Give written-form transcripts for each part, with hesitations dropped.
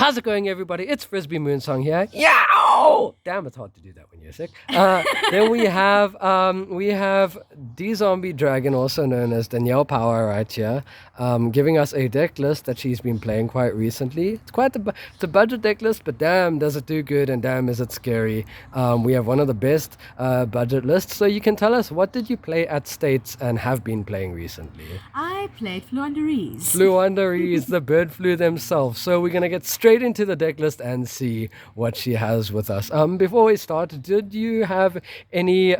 How's it going, everybody? It's Frisby Moonsong here. Yow! Damn, it's hard to do that when you're sick. Then we have D-Zombie Dragon, also known as Danielle Power, right here, giving us a deck list that she's been playing quite recently. It's a budget deck list, but damn, does it do good, and damn, is it scary. We have one of the best budget lists. So you can tell us, what did you play at States and have been playing recently? I played Floo under Ease. Floo under Ease, the bird flu themselves. So we're going to get straight into the deck list and see what she has with us. Before we start, did you have any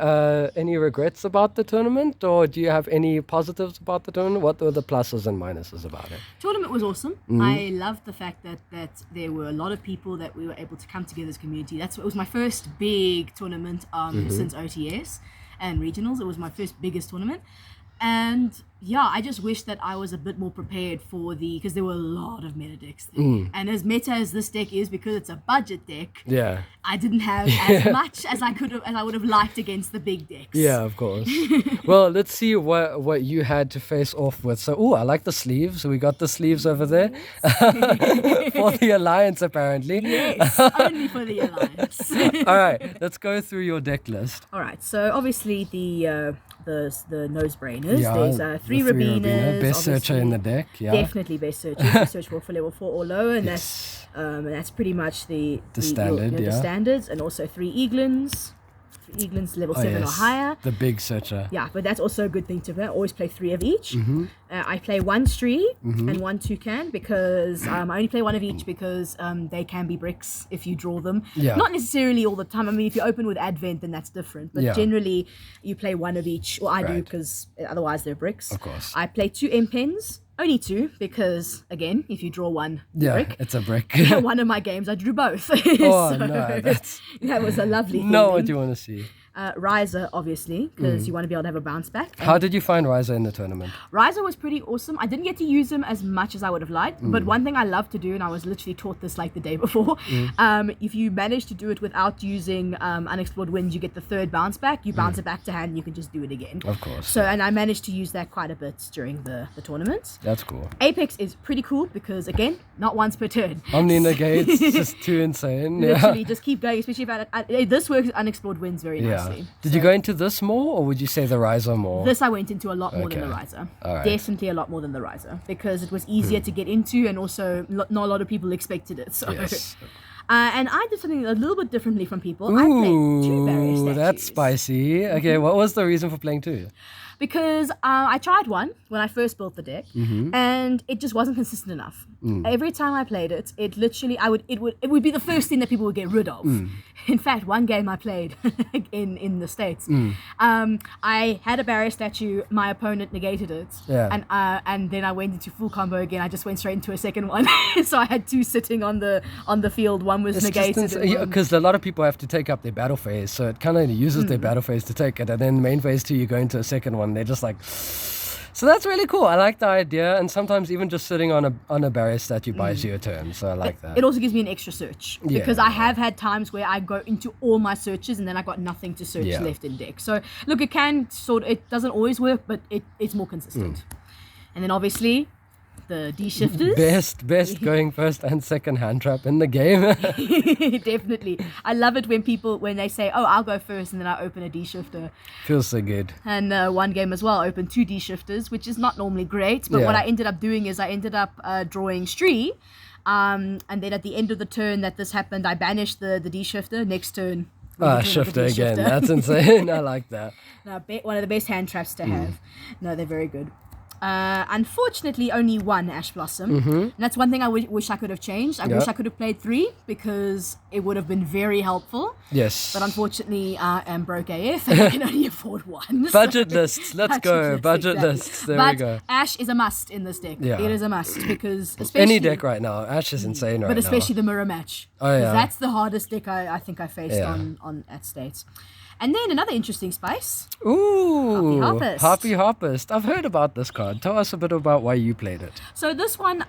regrets about the tournament, or do you have any positives about the tournament? What were the pluses and minuses about it? Tournament was awesome. I loved the fact that there were a lot of people that we were able to come together as a community. It was my first big tournament since OTS and regionals. It was my first biggest tournament. And yeah, I just wish that I was a bit more prepared because there were a lot of meta decks there. And as meta as this deck is, because it's a budget deck, I didn't have as much as I would have liked against the big decks. Yeah, of course. Well, let's see what you had to face off with. So, I like the sleeves. We got the sleeves over there for the Alliance, apparently. Yes, only for the Alliance. All right, let's go through your deck list. All right, so obviously the nose brainers. There's three Rabinas. Best searcher in the deck. Yeah, definitely best searcher. You search for level 4 or lower, and that's pretty much the standard. The standards, and also 3 Eaglins. Eaglins level 7 or higher. The big searcher. Yeah, but that's also a good thing to play. I always play 3 of each. I play 1 Stree and 1 Toucan because I only play 1 of each because they can be bricks if you draw them. Yeah. Not necessarily all the time. I mean, if you open with Advent, then that's different. But generally, you play 1 of each. Well, I do because otherwise they're bricks. Of course. I play 2 M-Pens. Only 2 because, again, if you draw 1 brick, it's a brick. One of my games, I drew both. Oh, no, that was a lovely thing. No, what do you want to see? Riser, obviously, because you want to be able to have a bounce back. How did you find Riser in the tournament? Riser was pretty awesome. I didn't get to use him as much as I would have liked, but one thing I love to do, and I was literally taught this like the day before, if you manage to do it without using Unexplored Winds, you get the 3rd bounce back, you bounce it back to hand, and you can just do it again. Of course. So, and I managed to use that quite a bit during the tournament. That's cool. Apex is pretty cool because, again, not once per turn. Omni negates, just too insane. Literally, just keep going, especially if this works with Unexplored Winds very nicely. Did you go into this more, or would you say the Riser more? This I went into a lot more than the Riser. Right. Definitely a lot more than the Riser because it was easier to get into, and also not a lot of people expected it. So. Yes. And I did something a little bit differently from people. I played 2 barrier statues. That's spicy. Okay, what was the reason for playing 2? Because I tried 1 when I first built the deck, and it just wasn't consistent enough. Every time I played it, it literally it would be the first thing that people would get rid of. In fact, one game I played in the States, I had a barrier statue. My opponent negated it, and then I went into full combo again. I just went straight into a second one, so I had 2 sitting on the field. One was negated. Because a lot of people have to take up their battle phase, so it kind of uses their battle phase to take it, and then main phase 2 you go into a second one. They're just like, so that's really cool. I like the idea, and sometimes even just sitting on a barrier statue buys you a turn. So I like that. It also gives me an extra search because I have had times where I go into all my searches and then I got nothing to search left in deck. So look, it doesn't always work, but it's more consistent. And then obviously the D-shifters. Best going first and second hand trap in the game. Definitely. I love it when they say, oh, I'll go first, and then I open a D-shifter. Feels so good. And one game as well, I opened 2 D-shifters, which is not normally great, but what I ended up doing is I ended up drawing Stree, and then at the end of the turn that this happened, I banished the D-shifter. Next turn, shifter again. That's insane. I like that. No, one of the best hand traps to have. No, they're very good. Unfortunately, only 1 Ash Blossom. And that's one thing I wish I could have changed. I wish I could have played 3 because it would have been very helpful. Yes. But unfortunately, I am broke AF and I can only afford 1. Budget lists. Let's go. Budget lists. There we go. Ash is a must in this deck. Yeah. It is a must because especially... Any deck right now. Ash is insane right now. But especially the mirror match. Oh, yeah. That's the hardest deck I think I faced on at States. And then another interesting spice. Ooh, Harpy Harpist. I've heard about this card. Tell us a bit about why you played it. So this one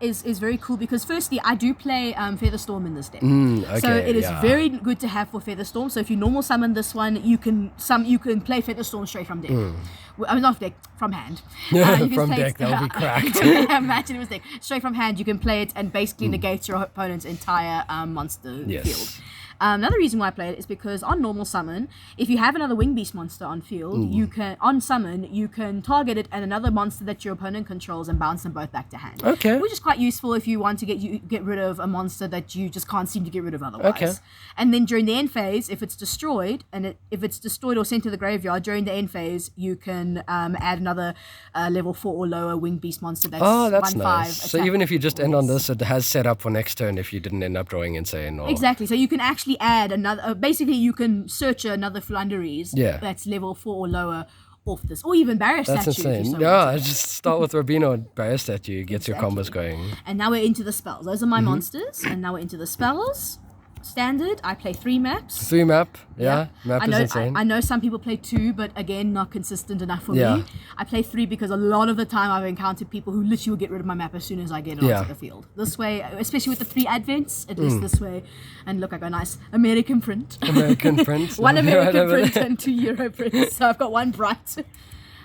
is very cool because firstly I do play Featherstorm in this deck. Okay, so it is very good to have for Featherstorm. So if you normal summon this one, you can play Featherstorm straight from deck. I mean, not deck, from hand. You can From play deck, that would be cracked. Imagine it was deck. Straight from hand, you can play it and basically negate your opponent's entire monster field. Another reason why I play it is because on normal summon, if you have another wing beast monster on field, you can target it and another monster that your opponent controls and bounce them both back to hand. Okay. Which is quite useful if you want to get rid of a monster that you just can't seem to get rid of otherwise. Okay. And then during the end phase, if it's destroyed or sent to the graveyard during the end phase, you can add another level 4 or lower wing beast monster that's that's 1/5. nice. So even if you just end on this, it has set up for next turn if you didn't end up drawing insane. Or... Exactly. So you can actually add another. Basically, you can search another Flunderies that's level 4 or lower off this, or even Barrier That's Statue. insane. Just start with Rubino and Barrier Statue, gets your combos going. And now we're into the spells. Those are my monsters, and now we're into the spells. Standard, I play 3 maps. 3 map, map is insane. I know some people play 2, but again, not consistent enough for me. I play 3 because a lot of the time I've encountered people who literally will get rid of my map as soon as I get it onto the field. This way, especially with the 3 advents, at least this way. And look, I got a nice American print. American print. One American print and 2 Euro prints. So I've got one bright.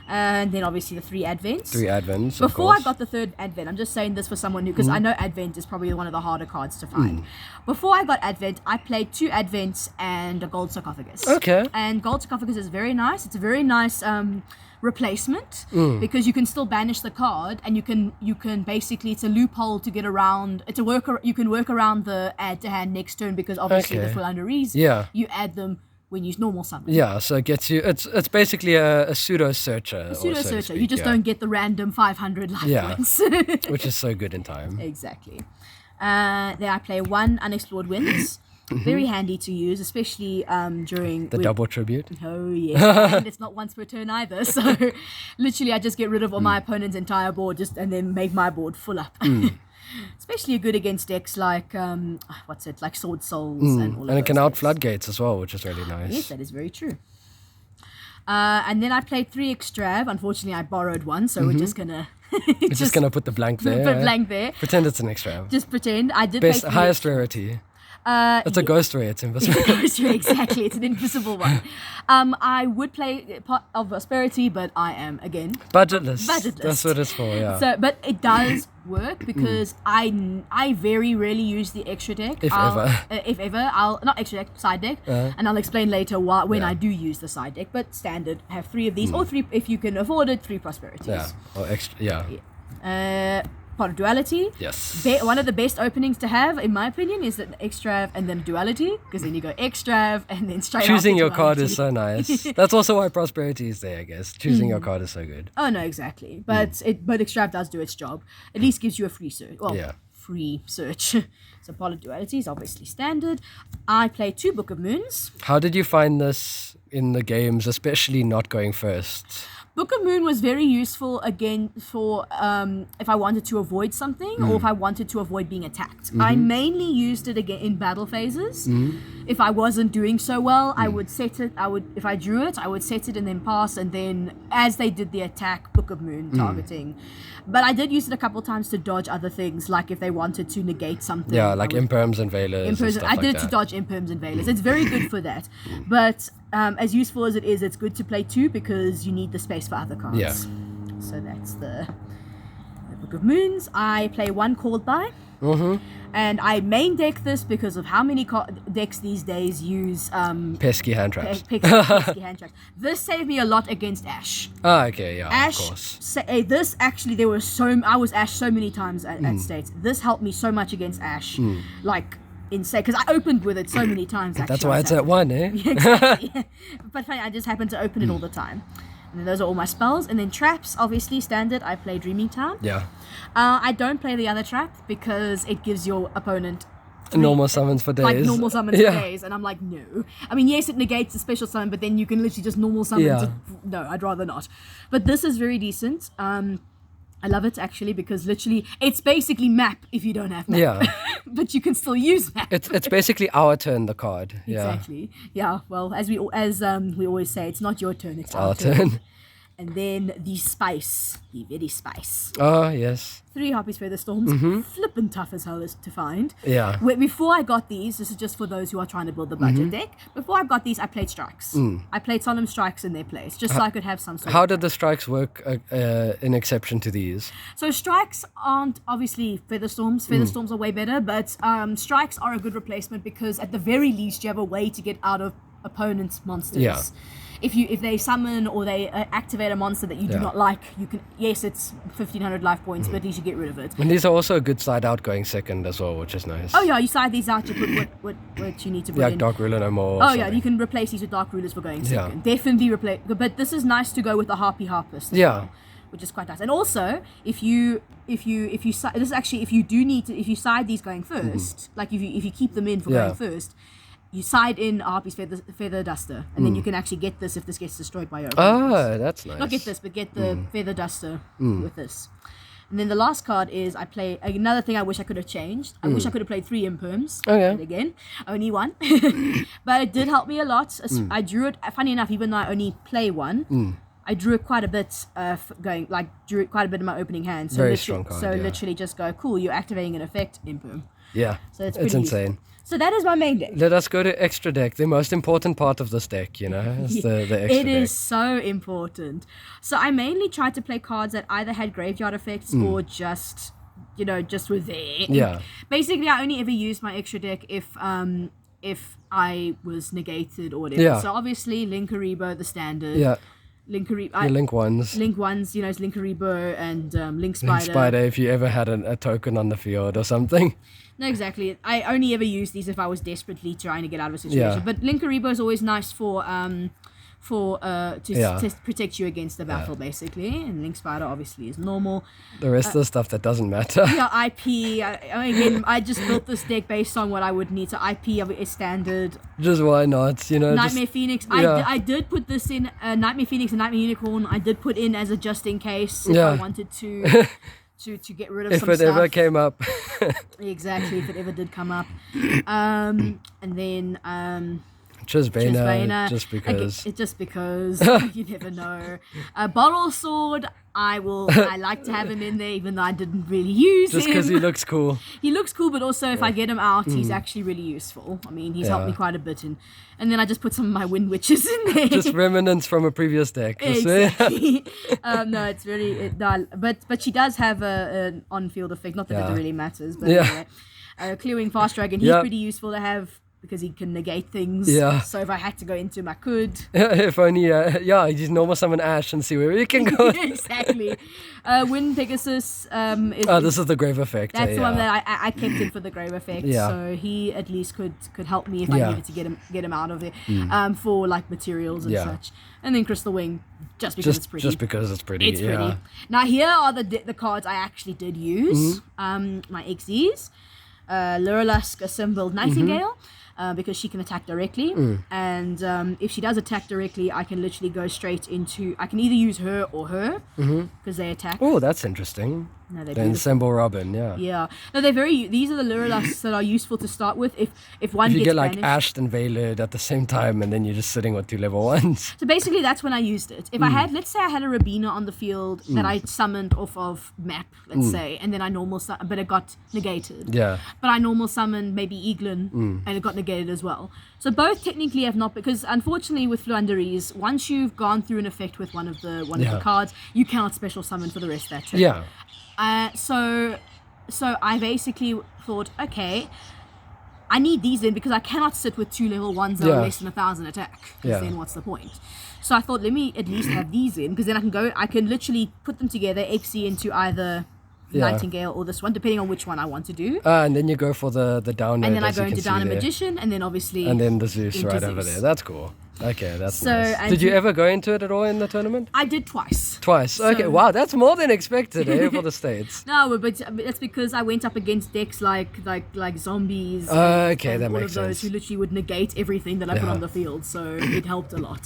And then obviously the 3 advents. 3 advents. Before I got the 3rd advent, I'm just saying this for someone new, because I know advent is probably one of the harder cards to find. Before I got advent, I played 2 advents and a gold sarcophagus. Okay. And gold sarcophagus is very nice. It's a very nice replacement because you can still banish the card, and you can basically, it's a loophole to get around. It's a you can work around the add to hand next turn, because obviously the Flunderies, you add them when you use summon. Yeah, so it gets you. It's basically a pseudo searcher. A pseudo searcher. You just don't get the random 500 life points. Which is so good in time. Exactly. Then I play 1 Unexplored Winds. Very handy to use, especially during the double tribute. Oh yeah, and it's not once per turn either. So literally, I just get rid of all my opponent's entire board, and then make my board full up. Especially good against decks like like Sword Souls and all of those. And it can out floodgates as well, which is really nice. Yes, that is very true. And then I played 3 Extrav. Unfortunately, I borrowed 1, so we're just gonna. We're just gonna put the blank there. Put blank there. Pretend it's an extra. Just pretend. I did play 3 highest rarity. It's a ghost ray. It's invisible. Ghost ray, exactly. It's an invisible one. I would play part of Prosperity, but I am again budgetless. Budgetless. That's what it's for. Yeah. So, but it does work because I very rarely use the extra deck. If ever, I'll not extra deck, side deck, and I'll explain later when I do use the side deck. But standard, have 3 of these, or 3 if you can afford it. 3 Prosperities. Yeah. Or extra. Yeah. Part of Duality. Yes. One of the best openings to have, in my opinion, is an Extrav and then Duality, because then you go Extrav and then straight choosing your Duality. card is so nice. That's also why Prosperity is there, I guess. Choosing your card is so good. Oh no, exactly. But Extrav does do its job. At least gives you a free search. Well, free search. So Part of Duality is obviously standard. I play 2 Book of Moons. How did you find this in the games, especially not going first? Book of Moon was very useful again for if I wanted to avoid something or if I wanted to avoid being attacked. I mainly used it again in battle phases. If I wasn't doing so well, I would set it. If I drew it, I would set it and then pass, and then as they did the attack, Book of Moon targeting. But I did use it a couple times to dodge other things, like if they wanted to negate something. Yeah, like Imperms and Veilers. And stuff I did like it to dodge Imperms and Veilers. It's very good for that. But as useful as it is, it's good to play 2 because you need the space for other cards. Yeah. So that's the Book of Moons. I play 1 Called By. And I main deck this because of how many decks these days use pesky hand traps. Pesky hand traps. This saved me a lot against Ash. Ah, okay, yeah, Ash, of course. This actually, I was Ash so many times at States. This helped me so much against Ash. Like, insane, because I opened with it so many times. Actually, that's why it's at 1, eh? Exactly. But funny, I just happen to open it all the time. And then those are all my spells. And then traps, obviously, standard. I play Dreaming Town. Yeah. I don't play the other trap because it gives your opponent normal summons for days. Like normal summons for days. And I'm like, no. I mean, yes, it negates the special summon, but then you can literally just normal summon. No, I'd rather not. But this is very decent. I love it actually because literally it's basically map if you don't have map. Yeah. But you can still use map. It's basically our turn, the card. Yeah. Exactly. Yeah. Well, as we always say, it's not your turn, it's our turn. turn. And then the spice, the very spice. Oh, yes. 3 Harpy's Feather Storms, flippin' tough as hell to find. Yeah. Before I got these, this is just for those who are trying to build the budget deck. Before I got these, I played strikes. I played solemn strikes in their place, just so I could have some sort How of... did the strikes work in exception to these? So strikes aren't obviously Feather Storms. Feather Storms are way better, but strikes are a good replacement because at the very least you have a way to get out of opponents' monsters. Yeah. If they summon or they activate a monster that you do not like, you can, yes, it's 1500 life points, but at least you get rid of it. And these are also a good side out going second as well, which is nice. Oh yeah, you side these out, you put what you need to put in. Dark Ruler no more. Oh yeah, you can replace these with Dark Rulers for going second. Definitely replace, but this is nice to go with the Harpist as well, which is quite nice. And also, if you side these going first, like if you keep them in for going first, you side in Harpy's Feather Duster, and then you can actually get this if this gets destroyed by your opponent. Oh, that's nice. Not get this, but get the Feather Duster with this. And then the last card is I play another thing I wish I could have changed. I wish I could have played 3 Imperms. Okay. But again, only 1. But it did help me a lot. I drew it, funny enough, even though I only play 1, I drew it quite a bit drew it quite a bit in my opening hand. So Very strong card, literally just go, cool, you're activating an effect, Imperm. Yeah, So it's insane. Useful. So that is my main deck. Let us go to extra deck, the most important part of this deck, is the extra deck. It is so important. So I mainly tried to play cards that either had graveyard effects or just were there. Yeah. Basically, I only ever used my extra deck if I was negated or whatever. Yeah. So obviously, Linkaribo, the standard. Yeah. Link ones. Link ones, it's Linkaribo and Link Spider. Link Spider, if you ever had a token on the field or something. No, exactly. I only ever used these if I was desperately trying to get out of a situation. But Linkaribo is always nice to protect you against the battle, basically. And Link Spider obviously is normal. The rest of the stuff that doesn't matter. Yeah, IP. I just built this deck based on what I would need. So IP is standard. Just why not? Nightmare Phoenix. I did put this in Nightmare Phoenix and Nightmare Unicorn. I did put in as a just in case if I wanted to. To get rid of some stuff. If it ever came up. Exactly, if it ever did come up. And then... Trisbane, just because. Just because. You never know. Bottle Sword, I like to have him in there, even though I didn't really use him. Just because he looks cool. He looks cool, but also if I get him out, he's actually really useful. I mean, he's helped me quite a bit. And then I just put some of my Wind Witches in there. Just remnants from a previous deck. Exactly. No, it's really... but she does have an on-field effect. Not that it really matters, but anyway. Clearing Fast Dragon, he's pretty useful to have because he can negate things. Yeah. So if I had to go into him, I could. If only, you just normal summon Ash and see where we can go. Exactly. Wind Pegasus this is the Grave Effect. That's the one that I kept in for the Grave Effect. Yeah. So he at least could help me if I needed to get him out of there for like materials and such. And then Crystal Wing, just because it's pretty. Just because it's pretty. It's pretty. Now here are the cards I actually did use. My XEs. Lurlusk assembled Nightingale. Because she can attack directly, and if she does attack directly, I can literally go straight into. I can either use her or her because they attack. Oh, that's interesting. No, they Ensemble Robin, yeah. No, they're very. These are the Lurlusks that are useful to start with. If one you gets get like banished. Ashed and Veiled at the same time, and then you're just sitting with 2 level 1s. So basically, that's when I used it. If I had, let's say, I had a Rabina on the field that I summoned off of map, let's say, and then I but it got negated. Yeah. But I normal summoned maybe Eaglin, and it got negated as well. So both technically have not, because unfortunately with Fluanderies, once you've gone through an effect with one of the cards, you cannot special summon for the rest of that turn. Yeah. So I basically thought, okay, I need these in because I cannot sit with 2 level 1s that are less than 1,000 attack. Because then what's the point? So I thought, let me at least have these in because then I can literally put them together, XE into either Nightingale or this one, depending on which one I want to do. And then you go for the Downer. And then I go into Downer Magician, and then obviously... And then the Zeus right over there. That's cool. Okay, that's so, nice. Did you ever go into it at all in the tournament? I did twice. Okay, wow, that's more than expected for the States. No, but that's because I went up against decks like zombies. Okay, and that all makes of those sense. Who literally would negate everything that I put on the field, so it helped a lot.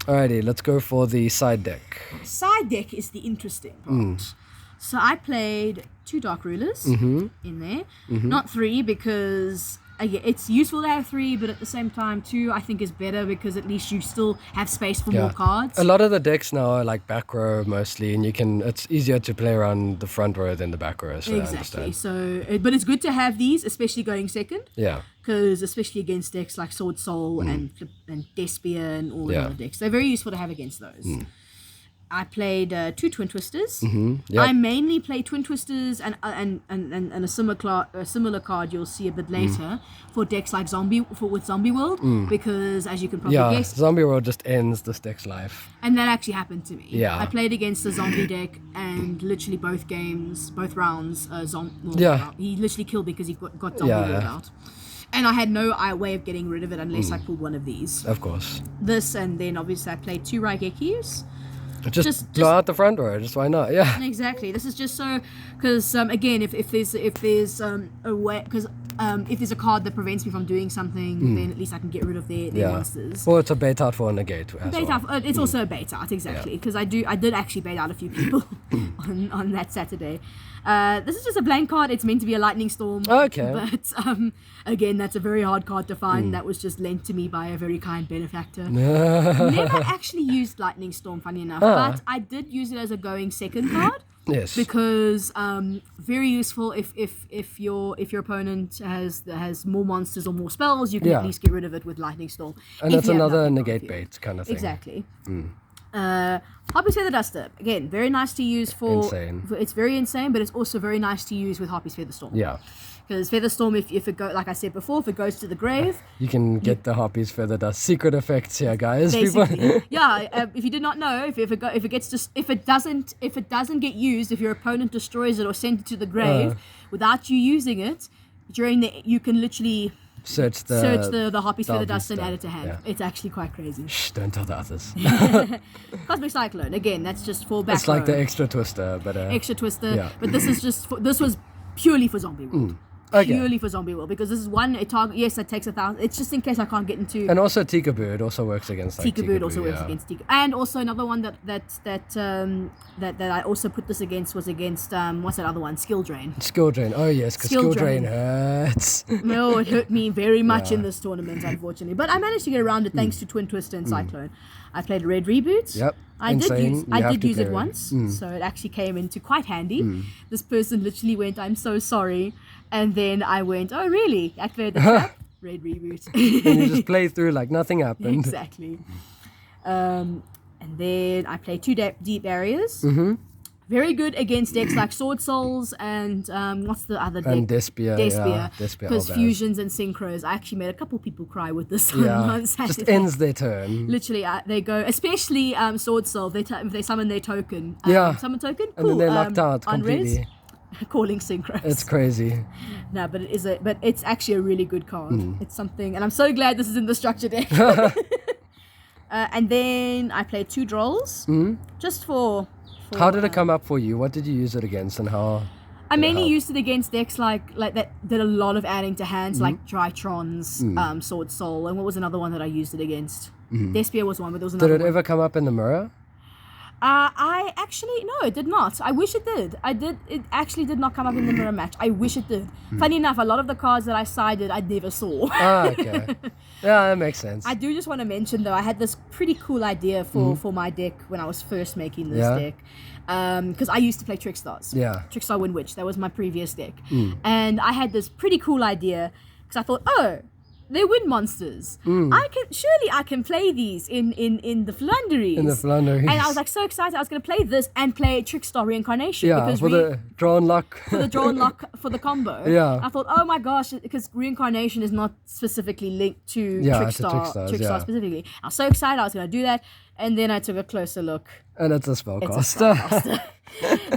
Alrighty, let's go for the side deck. Side deck is the interesting part. So I played 2 Dark Rulers in there. Not 3 because it's useful to have 3, but at the same time 2 I think is better because at least you still have space for more cards. A lot of the decks now are like back row mostly, and it's easier to play around the front row than the back row. So Exactly. So, but it's good to have these, especially going second. Yeah. Because especially against decks like Sword Soul and Despia and all the other decks, they're very useful to have against those. I played 2 Twin Twisters. I mainly play Twin Twisters and a similar card you'll see a bit later for decks like with Zombie World because as you can probably guess, Zombie World just ends this deck's life. And that actually happened to me. Yeah. I played against the zombie deck and literally both rounds, he literally killed me because he got Zombie World out. And I had no way of getting rid of it unless I pulled one of these. Of course. This, and then obviously I played 2 Raigekis. Just blow out the front row. Just why not? Yeah. Exactly. This is just so because again, if there's a way because if there's a card that prevents me from doing something, then at least I can get rid of their monsters. Well, it's a bait out for a negate. It's also a bait out exactly because I did actually bait out a few people on that Saturday. This is just a blank card. It's meant to be a lightning storm. Okay. But again, that's a very hard card to find. That was just lent to me by a very kind benefactor. Never actually used lightning storm, funny enough, but I did use it as a going second card. Yes. Because very useful if your opponent has more monsters or more spells, you can at least get rid of it with lightning storm. And that's another negate bait kind of thing. Exactly. Harpy's Feather Duster, again, very nice to use it's very insane, but it's also very nice to use with Harpy's Feather Storm. Yeah. Because Feather Storm, if it go like I said before, if it goes to the grave, you can get the Harpy's Feather Dust secret effects here, guys. Basically, if you did not know, if it doesn't get used, if your opponent destroys it or sends it to the grave without you using it, you can literally search the Harpy's Feather Dust and add it to hand. Yeah. It's actually quite crazy. Shh, don't tell the others. Cosmic Cyclone, again, that's just for back It's like the extra twister, but but this was purely for Zombie World. Purely for Zombie World, because this is one target. Yes, that takes 1,000. It's just in case I can't get into. And also Tikaboo, it also works against. Tikaboo also works against Tikaboo. And also another one that I also put this against was against what's that other one? Skill Drain. Skill Drain. Oh yes, because Skill Drain hurts. No, it hurt me very much in this tournament, unfortunately. But I managed to get around it thanks to Twin Twister and Cyclone. I played Red Reboot. Yep. I did use it once, so it actually came into quite handy. This person literally went, "I'm so sorry," and then I went, "Oh really? Activate the trap." Red Reboot. And you just play through like nothing happened. Exactly. And then I played 2 Deep Barriers. Very good against decks like Sword Souls and what's the other deck? And Despia. Because fusions and synchros. I actually made a couple people cry with this on Saturday. Just ends their turn. Literally, they go, especially Sword Soul, if they summon their token. Summon token? Cool. And then they're locked out completely. Calling synchros. It's crazy. No, but it's actually a really good card. It's something, and I'm so glad this is in the structure deck. And then I played 2 Drolls, just for how did it come up for you? What did you use it against, and how? I mainly used it against decks like that did a lot of adding to hands, like Drytron's Sword Soul, and what was another one that I used it against? Despia was one, but there was another one. Did it ever come up in the mirror? No, it did not. I wish it did. It actually did not come up in the mirror match. I wish it did. Funny enough, a lot of the cards that I sided, I never saw. Okay. Yeah, that makes sense. I do just want to mention, though, I had this pretty cool idea for my deck when I was first making this deck. Because I used to play Trickstars. Yeah. Trickstar Wind Witch. That was my previous deck. And I had this pretty cool idea because I thought, they're wind monsters. I can play these in the Flanderies. In the Flanderies. And I was like so excited. I was going to play this and play Trickstar Reincarnation. Yeah, because the draw and luck. For the draw and luck for the combo. Yeah. I thought, oh my gosh, because Reincarnation is not specifically linked to Trickstar specifically. I was so excited. I was going to do that. And then I took a closer look. And it's a spellcaster.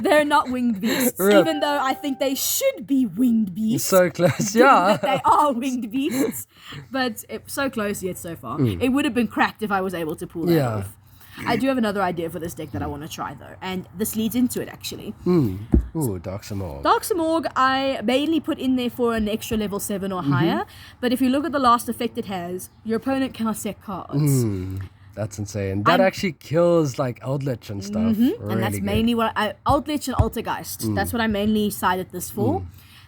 They're not winged beasts, even though I think they should be winged beasts. So close, yeah. That they are winged beasts, but so close yet so far. It would have been cracked if I was able to pull that off. I do have another idea for this deck that I want to try though, and this leads into it actually. Ooh, Dark Samorg. Dark Samorg I mainly put in there for an extra level 7 or higher, but if you look at the last effect it has, your opponent cannot set cards. That's insane. That actually kills like Eldritch and stuff. Really And that's good. mainly what Eldritch and Altergeist. That's what I mainly cited this for.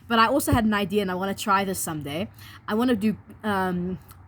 But I also had an idea, and I want to try this someday. I want to do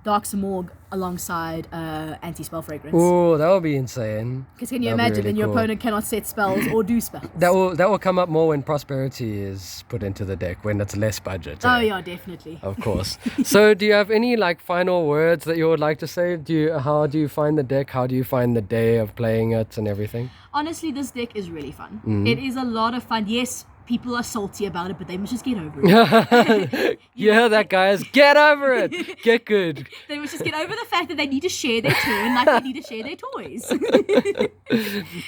Dark Samorg alongside Anti-Spell Fragrance. Oh, that would be insane. Because can you That'd be imagine really then your cool. opponent cannot set spells or do spells? That will come up more when Prosperity is put into the deck, when it's less budget. Oh yeah, definitely. Of course. So do you have any like final words that you would like to say? How do you find the deck? How do you find the day of playing it and everything? Honestly, this deck is really fun. It is a lot of fun. Yes, people are salty about it, but they must just get over it. Yeah, that guys, get over it. Get good. They must just get over the fact that they need to share their turn like they need to share their toys.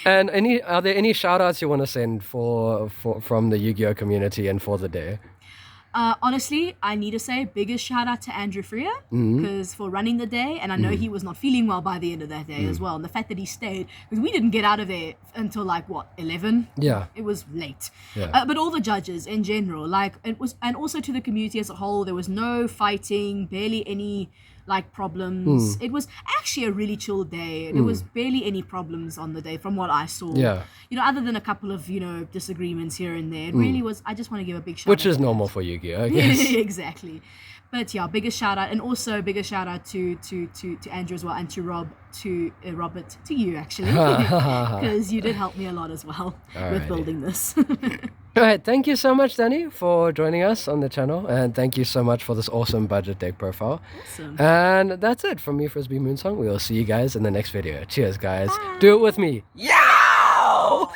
And are there any shout outs you want to send from the Yu-Gi-Oh community and for the day? Honestly, I need to say biggest shout out to Andrew Freer because for running the day, and I know he was not feeling well by the end of that day as well. And the fact that he stayed, because we didn't get out of there until like what 11. Yeah. It was late. Yeah. But all the judges in general, like it was, and also to the community as a whole, there was no fighting, barely any like problems. It was actually a really chill day. There was barely any problems on the day from what I saw. Yeah. You know, other than a couple of, disagreements here and there. It really was, I just want to give a big shout Which out. is normal for Yu-Gi-Oh, I guess. Exactly. But yeah, biggest shout out, and also biggest shout out to Andrew as well, and to Robert, to you actually, because you did help me a lot as well with building this. All right, thank you so much, Danny, for joining us on the channel, and thank you so much for this awesome budget deck profile. Awesome. And that's it from me, Frisby Moonsong. We will see you guys in the next video. Cheers, guys. Do it with me. Yow!